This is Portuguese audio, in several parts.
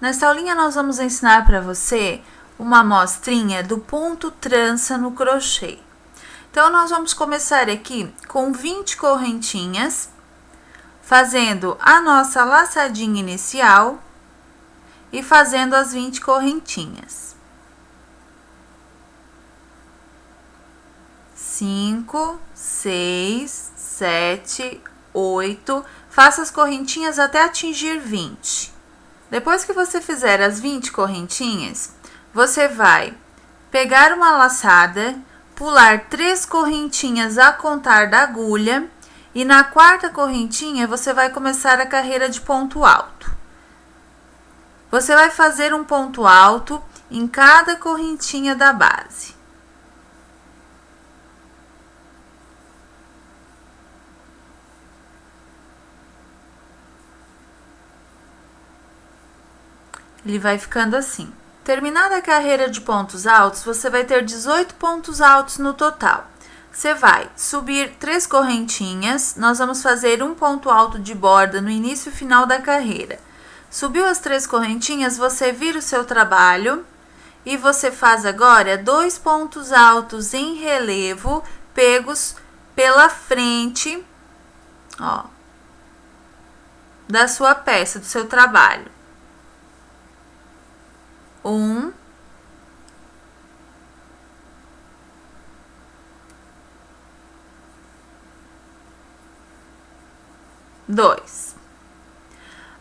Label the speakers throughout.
Speaker 1: Nesta aulinha nós vamos ensinar para você uma amostrinha do ponto trança no crochê. Então, nós vamos começar aqui com 20 correntinhas, fazendo a nossa laçadinha inicial e fazendo as 20 correntinhas. 5, 6, 7, 8, faça as correntinhas até atingir 20. Depois que você fizer as 20 correntinhas, você vai pegar uma laçada, pular 3 correntinhas a contar da agulha e na quarta correntinha você vai começar a carreira de ponto alto. Você vai fazer um ponto alto em cada correntinha da base. Ele vai ficando assim. Terminada a carreira de pontos altos, você vai ter 18 pontos altos no total. Você vai subir 3 correntinhas, nós vamos fazer um ponto alto de borda no início e final da carreira. Subiu as 3 correntinhas, você vira o seu trabalho e você faz agora 2 pontos altos em relevo, pegos pela frente, ó, da sua peça, do seu trabalho. 1, 2.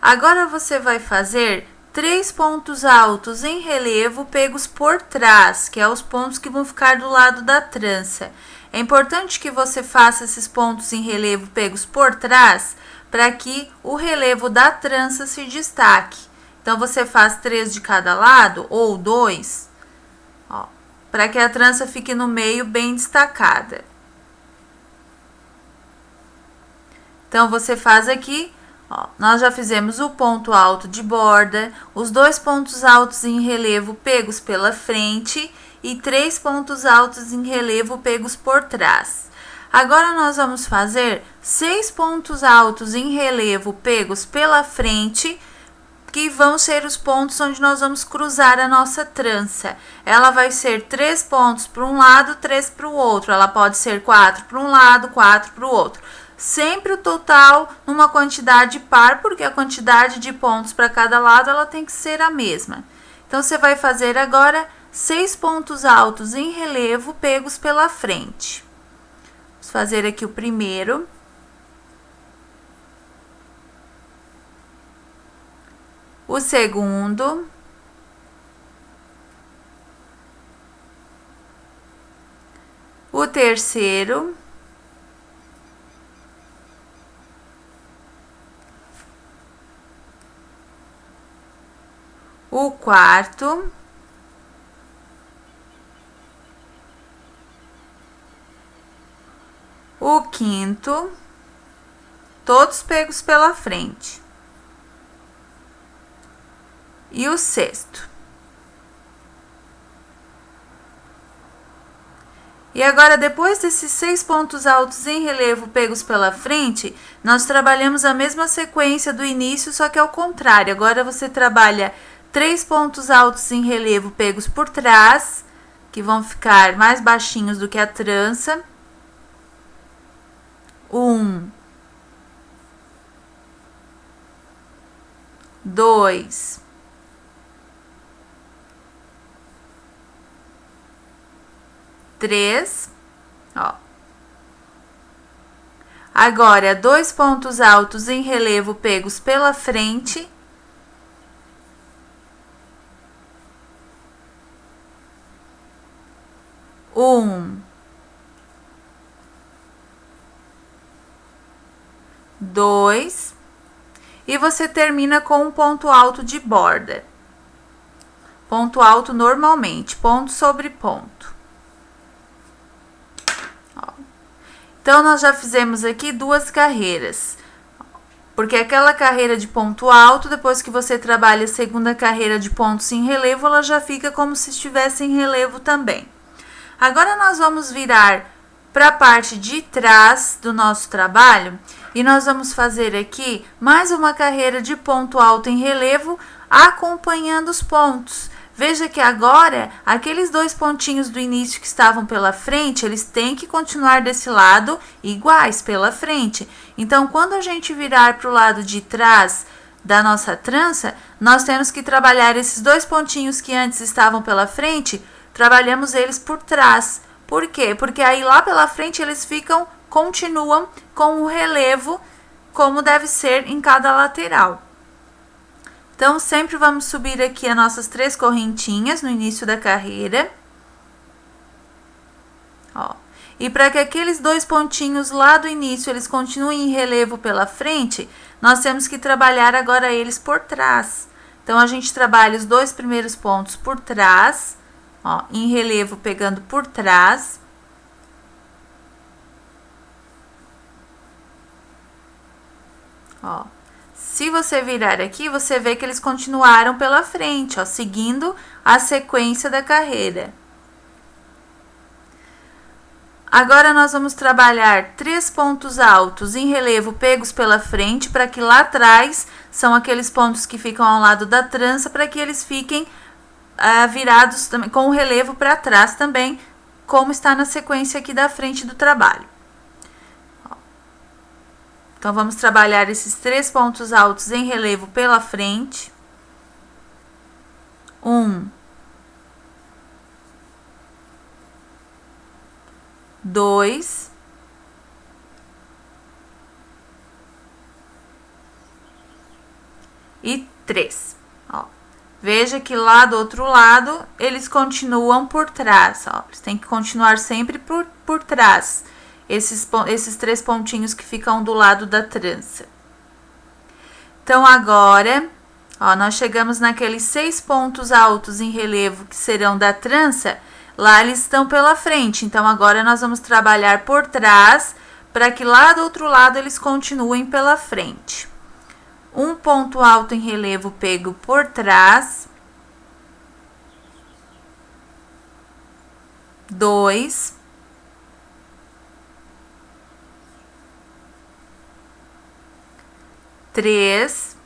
Speaker 1: Agora você vai fazer 3 pontos altos em relevo pegos por trás, que é os pontos que vão ficar do lado da trança. É importante que você faça esses pontos em relevo pegos por trás para que o relevo da trança se destaque. Então, você faz 3 de cada lado, ou 2, para que a trança fique no meio bem destacada. Então, você faz aqui, ó, nós já fizemos o ponto alto de borda, os 2 pontos altos em relevo pegos pela frente e 3 pontos altos em relevo pegos por trás. Agora, nós vamos fazer 6 pontos altos em relevo pegos pela frente, que vão ser os pontos onde nós vamos cruzar a nossa trança. Ela vai ser 3 pontos para um lado, 3 para o outro. Ela pode ser 4 para um lado, 4 para o outro. Sempre o total numa quantidade par, porque a quantidade de pontos para cada lado ela tem que ser a mesma. Então, você vai fazer agora 6 pontos altos em relevo pegos pela frente. Vamos fazer aqui o primeiro. O segundo, o terceiro, o quarto, o quinto, todos pegos pela frente. E o sexto. E agora, depois desses 6 pontos altos em relevo pegos pela frente, nós trabalhamos a mesma sequência do início, só que ao contrário. Agora, você trabalha 3 pontos altos em relevo pegos por trás, que vão ficar mais baixinhos do que a trança. 1, 2, 3, ó. Agora, 2 pontos altos em relevo pegos pela frente. 1, 2, e você termina com um ponto alto de borda. Ponto alto normalmente, ponto sobre ponto. Então, nós já fizemos aqui 2 carreiras, porque aquela carreira de ponto alto, depois que você trabalha a segunda carreira de pontos em relevo, ela já fica como se estivesse em relevo também. Agora, nós vamos virar para a parte de trás do nosso trabalho e nós vamos fazer aqui mais uma carreira de ponto alto em relevo acompanhando os pontos. Veja que agora aqueles 2 pontinhos do início que estavam pela frente, eles têm que continuar desse lado iguais pela frente. Então, quando a gente virar para o lado de trás da nossa trança, nós temos que trabalhar esses 2 pontinhos que antes estavam pela frente, trabalhamos eles por trás. Por quê? Porque aí lá pela frente eles continuam com o relevo como deve ser em cada lateral. Então, sempre vamos subir aqui as nossas 3 correntinhas no início da carreira. Ó. E para que aqueles 2 pontinhos lá do início, eles continuem em relevo pela frente, nós temos que trabalhar agora eles por trás. Então, a gente trabalha os 2 primeiros pontos por trás, ó, em relevo pegando por trás. Ó. Se você virar aqui, você vê que eles continuaram pela frente, ó, seguindo a sequência da carreira. Agora, nós vamos trabalhar 3 pontos altos em relevo pegos pela frente, para que lá atrás são aqueles pontos que ficam ao lado da trança, para que eles fiquem virados também, com o relevo para trás também, como está na sequência aqui da frente do trabalho. Então, vamos trabalhar esses 3 pontos altos em relevo pela frente. 1, 2, e 3. Ó. Veja que lá do outro lado, eles continuam por trás, ó. Eles têm que continuar sempre por trás. Esses 3 pontinhos que ficam do lado da trança. Então, agora, ó, nós chegamos naqueles 6 pontos altos em relevo que serão da trança, lá eles estão pela frente. Então, agora nós vamos trabalhar por trás, para que lá do outro lado eles continuem pela frente. 1 ponto alto em relevo pego por trás. 2. 3,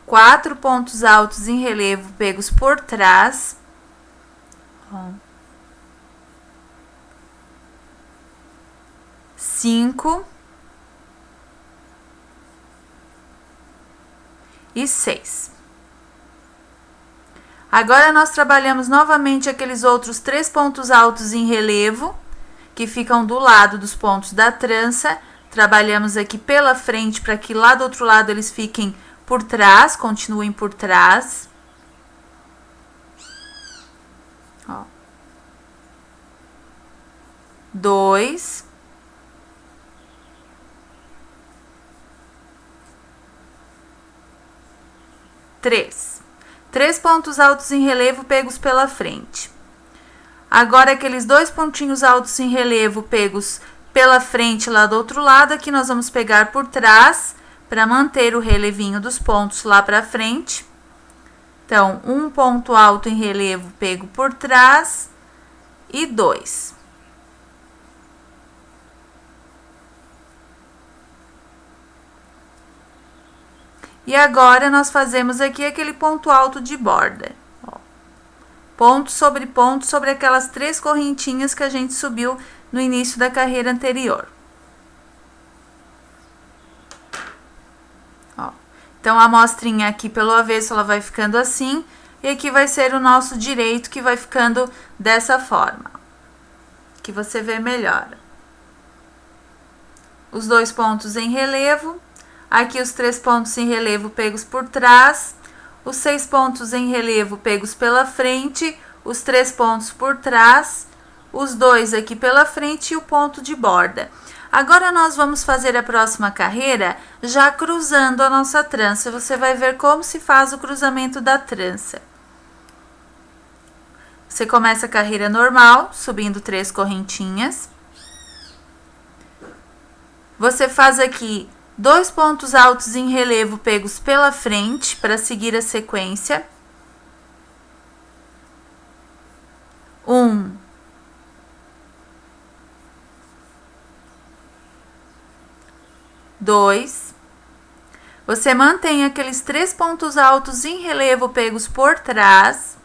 Speaker 1: 4 pontos altos em relevo pegos por trás, 5 e 6. Agora, nós trabalhamos novamente aqueles outros 3 pontos altos em relevo, que ficam do lado dos pontos da trança. Trabalhamos aqui pela frente, para que lá do outro lado eles fiquem por trás, continuem por trás. Ó. 2. 3. 3 pontos altos em relevo pegos pela frente. Agora, aqueles 2 pontinhos altos em relevo pegos pela frente lá do outro lado, aqui nós vamos pegar por trás, para manter o relevinho dos pontos lá para frente. Então, 1 ponto alto em relevo pego por trás e 2. E agora, nós fazemos aqui aquele ponto alto de borda. Ponto sobre aquelas 3 correntinhas que a gente subiu no início da carreira anterior. Ó. Então, a amostrinha aqui pelo avesso, ela vai ficando assim, e aqui vai ser o nosso direito, que vai ficando dessa forma, que você vê melhor. Os 2 pontos em relevo, aqui os 3 pontos em relevo pegos por trás, os 6 pontos em relevo pegos pela frente, os 3 pontos por trás, os 2 aqui pela frente e o ponto de borda. Agora, nós vamos fazer a próxima carreira já cruzando a nossa trança. Você vai ver como se faz o cruzamento da trança. Você começa a carreira normal, subindo 3 correntinhas. Você faz aqui 2 pontos altos em relevo pegos pela frente, para seguir a sequência. 1, 2. Você mantém aqueles 3 pontos altos em relevo pegos por trás.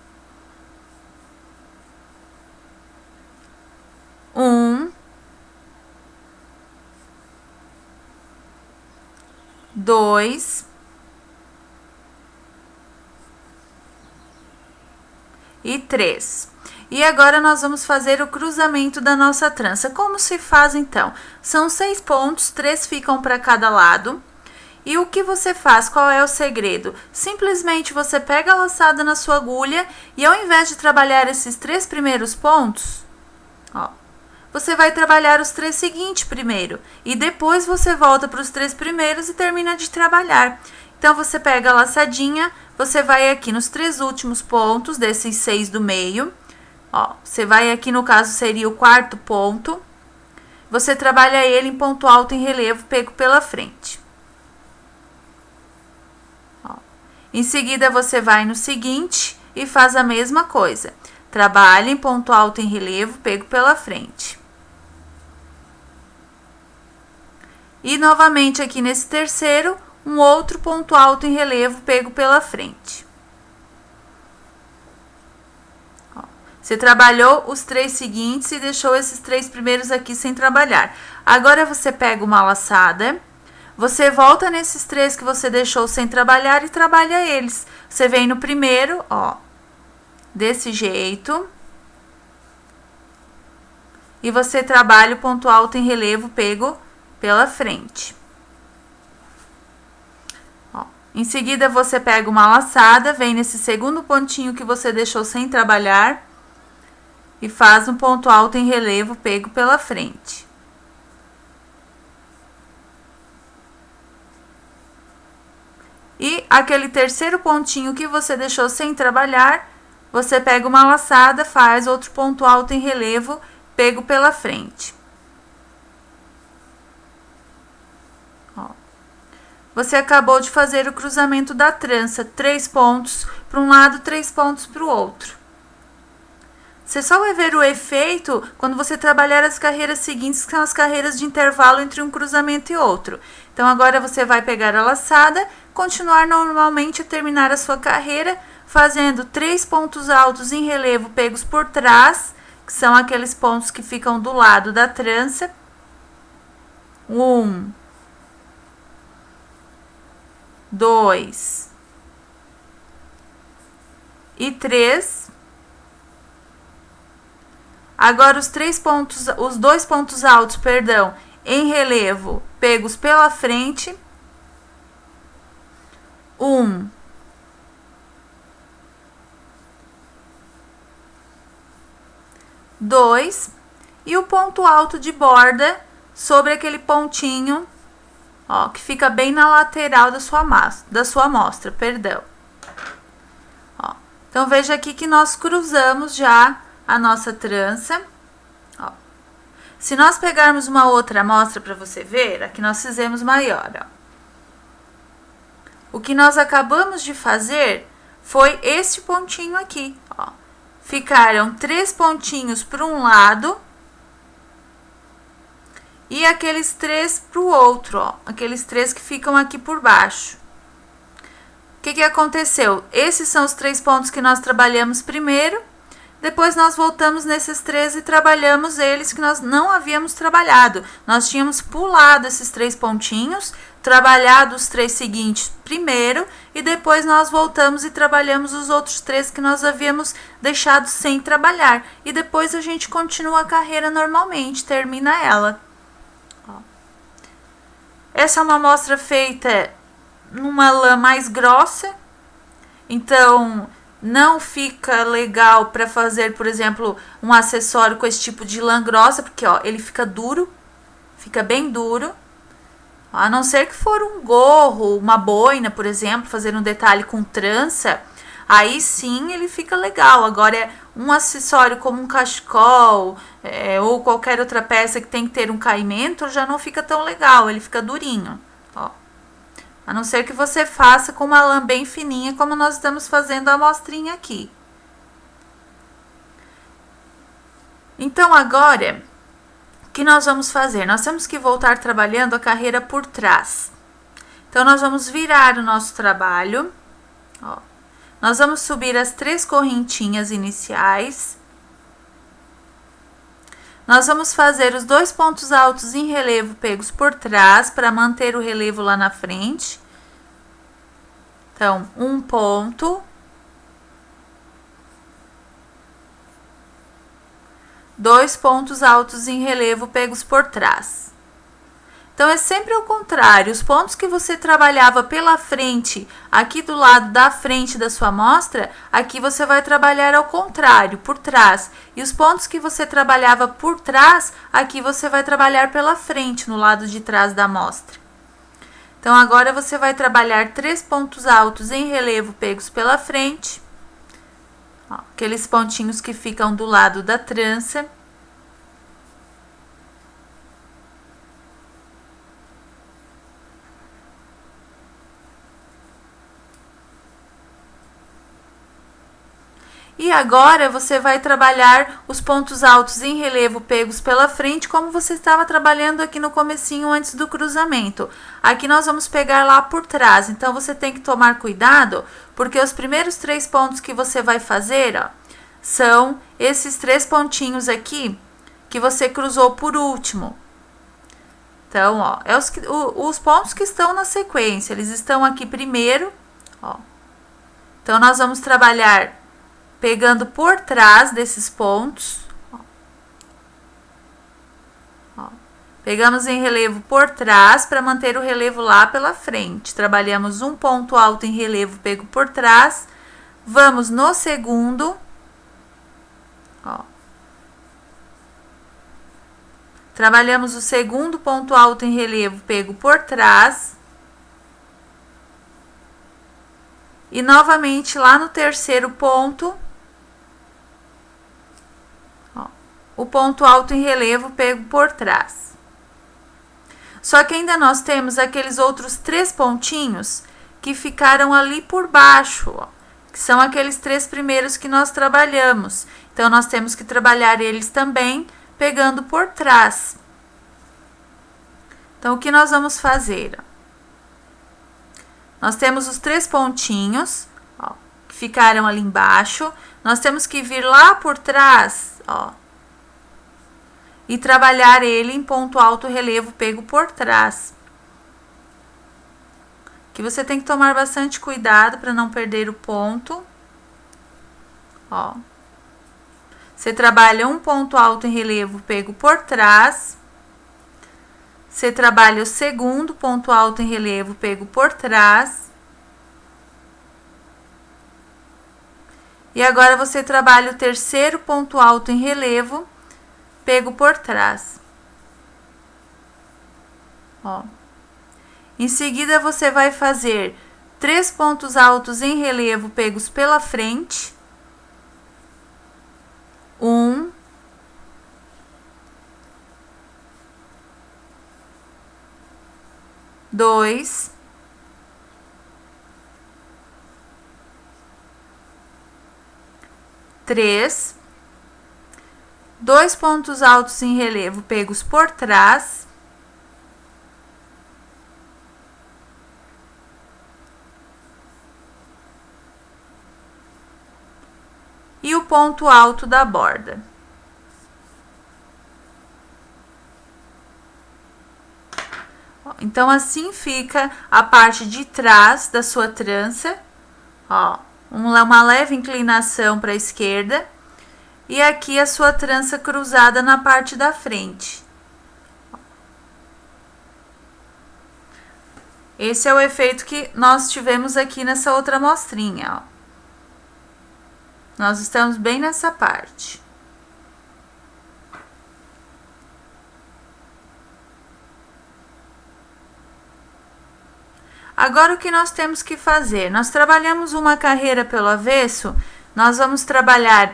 Speaker 1: 1, 2 e 3. E agora nós vamos fazer o cruzamento da nossa trança. Como se faz então? São 6 pontos, 3 ficam para cada lado. E o que você faz? Qual é o segredo? Simplesmente você pega a laçada na sua agulha e ao invés de trabalhar esses 3 primeiros pontos, ó, você vai trabalhar os 3 seguintes primeiro. E depois você volta para os 3 primeiros e termina de trabalhar. Então, você pega a laçadinha, você vai aqui nos 3 últimos pontos desses 6 do meio. Ó, você vai aqui, no caso, seria o 4º ponto. Você trabalha ele em ponto alto em relevo pego pela frente. Ó. Em seguida, você vai no seguinte e faz a mesma coisa. Trabalha em ponto alto em relevo pego pela frente. E novamente aqui nesse terceiro, um outro ponto alto em relevo pego pela frente. Ó, você trabalhou os 3 seguintes e deixou esses 3 primeiros aqui sem trabalhar. Agora, você pega uma laçada, você volta nesses 3 que você deixou sem trabalhar e trabalha eles. Você vem no primeiro, ó, desse jeito. E você trabalha o ponto alto em relevo pego pela frente. Ó, em seguida, você pega uma laçada, vem nesse segundo pontinho que você deixou sem trabalhar e faz um ponto alto em relevo pego pela frente. E aquele terceiro pontinho que você deixou sem trabalhar, você pega uma laçada, faz outro ponto alto em relevo pego pela frente. Ó. Você acabou de fazer o cruzamento da trança, 3 pontos para um lado, 3 pontos para o outro. Você só vai ver o efeito quando você trabalhar as carreiras seguintes, que são as carreiras de intervalo entre um cruzamento e outro. Então, agora você vai pegar a laçada, continuar normalmente a terminar a sua carreira, fazendo 3 pontos altos em relevo pegos por trás, que são aqueles pontos que ficam do lado da trança. 1, 2 e 3. Agora, os 2 pontos altos, perdão, em relevo pegos pela frente. 1, 2 e o ponto alto de borda sobre aquele pontinho, ó, que fica bem na lateral da sua amostra, perdão. Ó, então, veja aqui que nós cruzamos já a nossa trança. Ó. Se nós pegarmos uma outra amostra para você ver, aqui nós fizemos maior, ó. O que nós acabamos de fazer foi esse pontinho aqui, ó. Ficaram 3 pontinhos para um lado e aqueles 3 para o outro, ó. Aqueles 3 que ficam aqui por baixo. O que aconteceu? Esses são os 3 pontos que nós trabalhamos primeiro. Depois, nós voltamos nesses 3 e trabalhamos eles que nós não havíamos trabalhado. Nós tínhamos pulado esses 3 pontinhos, trabalhado os 3 seguintes primeiro, e depois nós voltamos e trabalhamos os outros 3 que nós havíamos deixado sem trabalhar. E depois a gente continua a carreira normalmente, termina ela. Ó. Essa é uma amostra feita numa lã mais grossa, então não fica legal para fazer, por exemplo, um acessório com esse tipo de lã grossa, porque ó, ele fica duro, fica bem duro. A não ser que for um gorro, uma boina, por exemplo, fazer um detalhe com trança, aí sim ele fica legal. Agora, um acessório como um cachecol ou qualquer outra peça que tem que ter um caimento, já não fica tão legal, ele fica durinho, ó. A não ser que você faça com uma lã bem fininha, como nós estamos fazendo a amostrinha aqui. Então, agora, o que nós vamos fazer? Nós temos que voltar trabalhando a carreira por trás. Então, nós vamos virar o nosso trabalho. Ó. Nós vamos subir as 3 correntinhas iniciais. Nós vamos fazer os 2 pontos altos em relevo pegos por trás, para manter o relevo lá na frente. Então, um ponto. 2 pontos altos em relevo pegos por trás. Então, é sempre ao contrário. Os pontos que você trabalhava pela frente, aqui do lado da frente da sua amostra, aqui você vai trabalhar ao contrário, por trás. E os pontos que você trabalhava por trás, aqui você vai trabalhar pela frente, no lado de trás da amostra. Então, agora você vai trabalhar 3 pontos altos em relevo pegos pela frente. Ó, aqueles pontinhos que ficam do lado da trança. E agora, você vai trabalhar os pontos altos em relevo pegos pela frente, como você estava trabalhando aqui no comecinho antes do cruzamento. Aqui nós vamos pegar lá por trás, então você tem que tomar cuidado, porque os primeiros 3 pontos que você vai fazer, ó, são esses 3 pontinhos aqui, que você cruzou por último. Então, ó, os pontos que estão na sequência, eles estão aqui primeiro, ó. Então, nós vamos trabalhar pegando por trás desses pontos, ó. Ó. Pegamos em relevo por trás para manter o relevo lá pela frente. Trabalhamos um ponto alto em relevo pego por trás. Vamos no segundo, ó. Trabalhamos o segundo ponto alto em relevo pego por trás. E novamente lá no terceiro ponto, o ponto alto em relevo pego por trás. Só que ainda nós temos aqueles outros 3 pontinhos que ficaram ali por baixo, ó, que são aqueles 3 primeiros que nós trabalhamos. Então, nós temos que trabalhar eles também pegando por trás. Então, o que nós vamos fazer? Nós temos os 3 pontinhos, ó, que ficaram ali embaixo. Nós temos que vir lá por trás, ó, e trabalhar ele em ponto alto relevo pego por trás. Que você tem que tomar bastante cuidado para não perder o ponto. Ó. Você trabalha um ponto alto em relevo pego por trás. Você trabalha o segundo ponto alto em relevo pego por trás. E agora você trabalha o terceiro ponto alto em relevo pego por trás. Ó. Em seguida, você vai fazer 3 pontos altos em relevo pegos pela frente. 1, 2, 3, 2 pontos altos em relevo pegos por trás. E o ponto alto da borda. Então, assim fica a parte de trás da sua trança, ó, uma leve inclinação para a esquerda. E aqui a sua trança cruzada na parte da frente. Esse é o efeito que nós tivemos aqui nessa outra amostrinha, ó. Nós estamos bem nessa parte. Agora, o que nós temos que fazer? Nós trabalhamos uma carreira pelo avesso, nós vamos trabalhar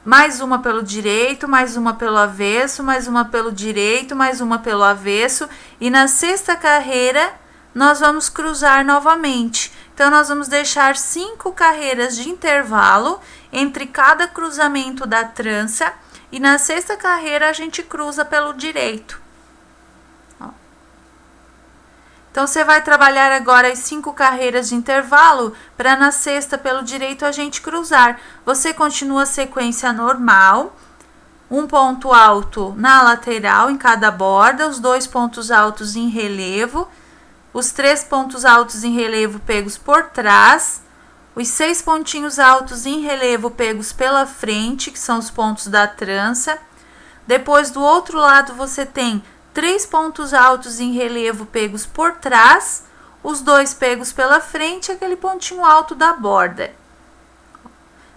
Speaker 1: mais uma pelo direito, mais uma pelo avesso, mais uma pelo direito, mais uma pelo avesso. E na 6ª carreira, nós vamos cruzar novamente. Então, nós vamos deixar 5 carreiras de intervalo entre cada cruzamento da trança. e na sexta carreira a gente cruza pelo direito. Ó. Então, você vai trabalhar agora as 5 carreiras de intervalo para na sexta pelo direito a gente cruzar. Você continua a sequência normal, um ponto alto na lateral em cada borda, os 2 pontos altos em relevo, os 3 pontos altos em relevo pegos por trás, os 6 pontinhos altos em relevo pegos pela frente, que são os pontos da trança. Depois, do outro lado, você tem 3 pontos altos em relevo pegos por trás, os 2 pegos pela frente e aquele pontinho alto da borda.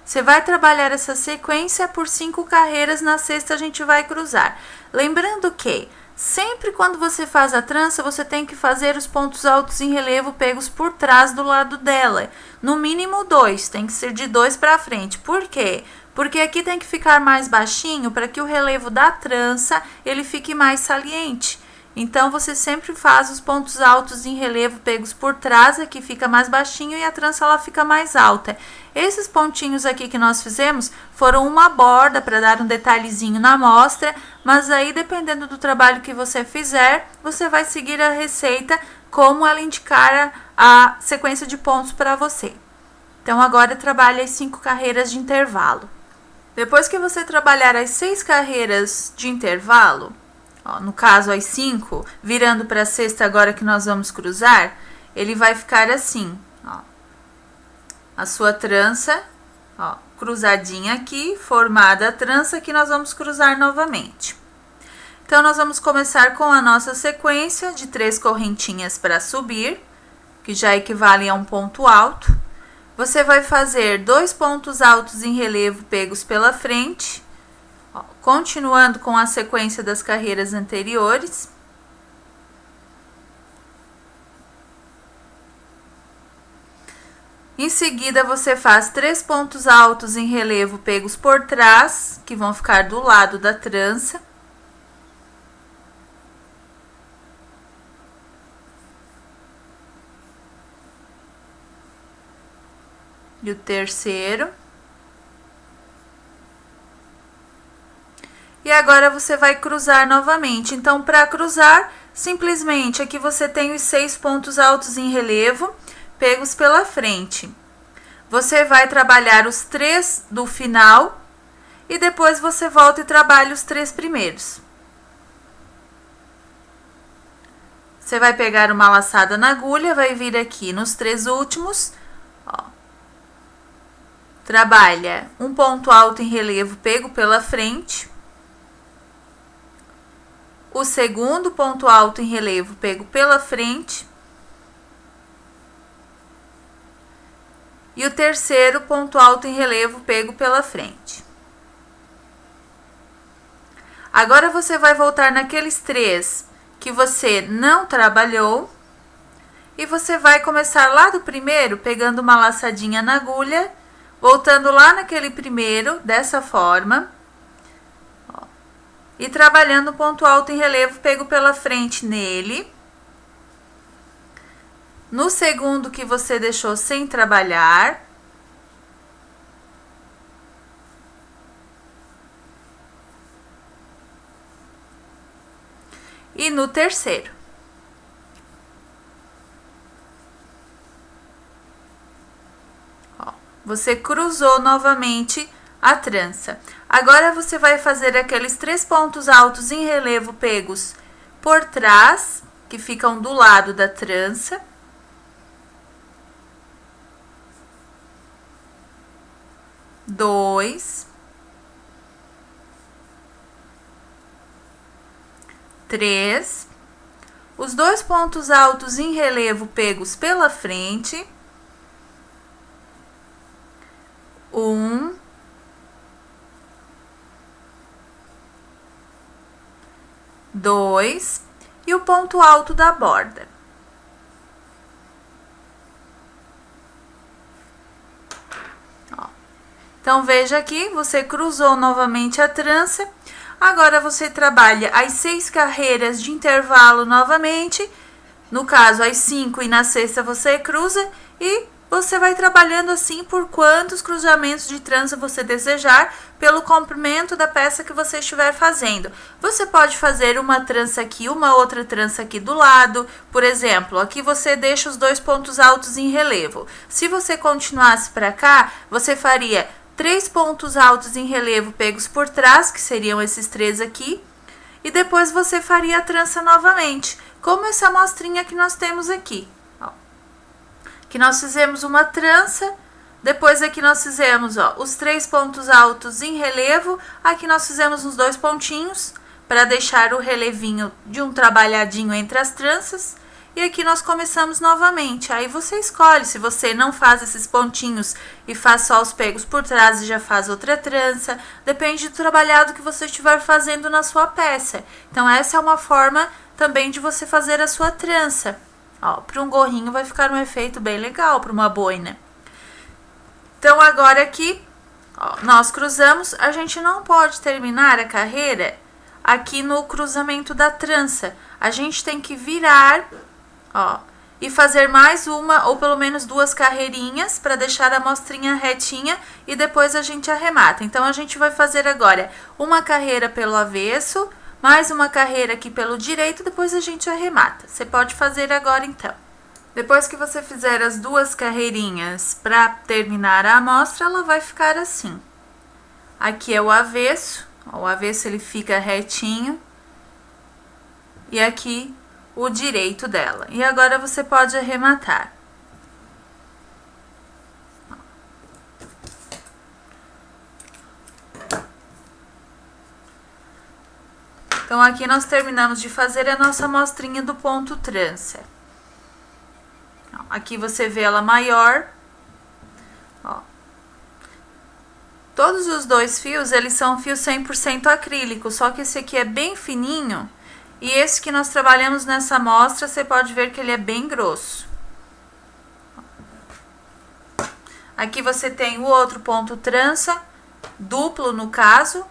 Speaker 1: Você vai trabalhar essa sequência por 5 carreiras, na sexta a gente vai cruzar. Lembrando que sempre quando você faz a trança, você tem que fazer os pontos altos em relevo pegos por trás do lado dela. No mínimo 2, tem que ser de 2 para frente. Por quê? Porque aqui tem que ficar mais baixinho para que o relevo da trança ele fique mais saliente. Então, você sempre faz os pontos altos em relevo pegos por trás, aqui fica mais baixinho e a trança ela fica mais alta. Esses pontinhos aqui que nós fizemos foram uma borda para dar um detalhezinho na amostra, mas aí dependendo do trabalho que você fizer, você vai seguir a receita como ela indicar a sequência de pontos para você. Então, agora trabalhe as 5 carreiras de intervalo. Depois que você trabalhar as 6 carreiras de intervalo, ó, no caso as 5, virando para a sexta agora que nós vamos cruzar, ele vai ficar assim, ó. A sua trança, ó, cruzadinha aqui, formada a trança que nós vamos cruzar novamente. Então, nós vamos começar com a nossa sequência de 3 correntinhas para subir, que já equivale a um ponto alto. Você vai fazer 2 pontos altos em relevo pegos pela frente, ó, continuando com a sequência das carreiras anteriores. Em seguida, você faz 3 pontos altos em relevo pegos por trás, que vão ficar do lado da trança. E o terceiro. E agora você vai cruzar novamente. Então, para cruzar, simplesmente aqui você tem os 6 pontos altos em relevo pegos pela frente. Você vai trabalhar os 3 do final e depois você volta e trabalha os 3 primeiros. Você vai pegar uma laçada na agulha, vai vir aqui nos 3 últimos, ó. Trabalha um ponto alto em relevo pego pela frente, o segundo ponto alto em relevo pego pela frente e o terceiro ponto alto em relevo pego pela frente. Agora, você vai voltar naqueles 3 que você não trabalhou e você vai começar lá do primeiro, pegando uma laçadinha na agulha, voltando lá naquele primeiro, dessa forma, ó, e trabalhando o ponto alto em relevo pego pela frente nele. No segundo que você deixou sem trabalhar, e no terceiro. Você cruzou novamente a trança. Agora, você vai fazer aqueles 3 pontos altos em relevo pegos por trás, que ficam do lado da trança. Dois. 3. Os 2 pontos altos em relevo pegos pela frente. 1, 2 e o ponto alto da borda. Ó. Então, veja aqui, você cruzou novamente a trança. Agora, você trabalha as 6 carreiras de intervalo novamente. No caso, as 5 e na sexta você cruza e você vai trabalhando assim por quantos cruzamentos de trança você desejar, pelo comprimento da peça que você estiver fazendo. Você pode fazer uma trança aqui, uma outra trança aqui do lado. Por exemplo, aqui você deixa os 2 pontos altos em relevo. Se você continuasse para cá, você faria 3 pontos altos em relevo pegos por trás, que seriam esses 3 aqui, e depois você faria a trança novamente, como essa amostrinha que nós temos aqui. Que nós fizemos uma trança, depois aqui nós fizemos os 3 pontos altos em relevo, aqui nós fizemos uns 2 pontinhos, para deixar o relevinho de um trabalhadinho entre as tranças, e aqui nós começamos novamente. Aí você escolhe, se você não faz esses pontinhos e faz só os pegos por trás e já faz outra trança, depende do trabalhado que você estiver fazendo na sua peça. Então essa é uma forma também de você fazer a sua trança. Para um gorrinho vai ficar um efeito bem legal, para uma boina. Então agora aqui, nós cruzamos, a gente não pode terminar a carreira aqui no cruzamento da trança. A gente tem que virar, e fazer mais uma ou pelo menos 2 carreirinhas para deixar a amostrinha retinha e depois a gente arremata. Então a gente vai fazer agora uma carreira pelo avesso, mais uma carreira aqui pelo direito, depois a gente arremata. Você pode fazer agora então. Depois que você fizer as 2 carreirinhas para terminar a amostra, ela vai ficar assim. Aqui é o avesso, o avesso ele fica retinho, e aqui o direito dela. E agora você pode arrematar. Então aqui nós terminamos de fazer a nossa amostrinha do ponto trança. Aqui você vê ela maior. Todos os 2 fios, eles são fios 100% acrílico, só que esse aqui é bem fininho. E esse que nós trabalhamos nessa amostra, você pode ver que ele é bem grosso. Aqui você tem o outro ponto trança, duplo no caso,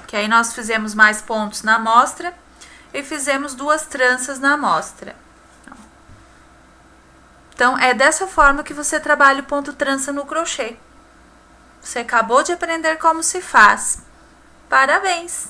Speaker 1: que aí nós fizemos mais pontos na amostra e fizemos 2 tranças na amostra. Então, é dessa forma que você trabalha o ponto trança no crochê. Você acabou de aprender como se faz. Parabéns!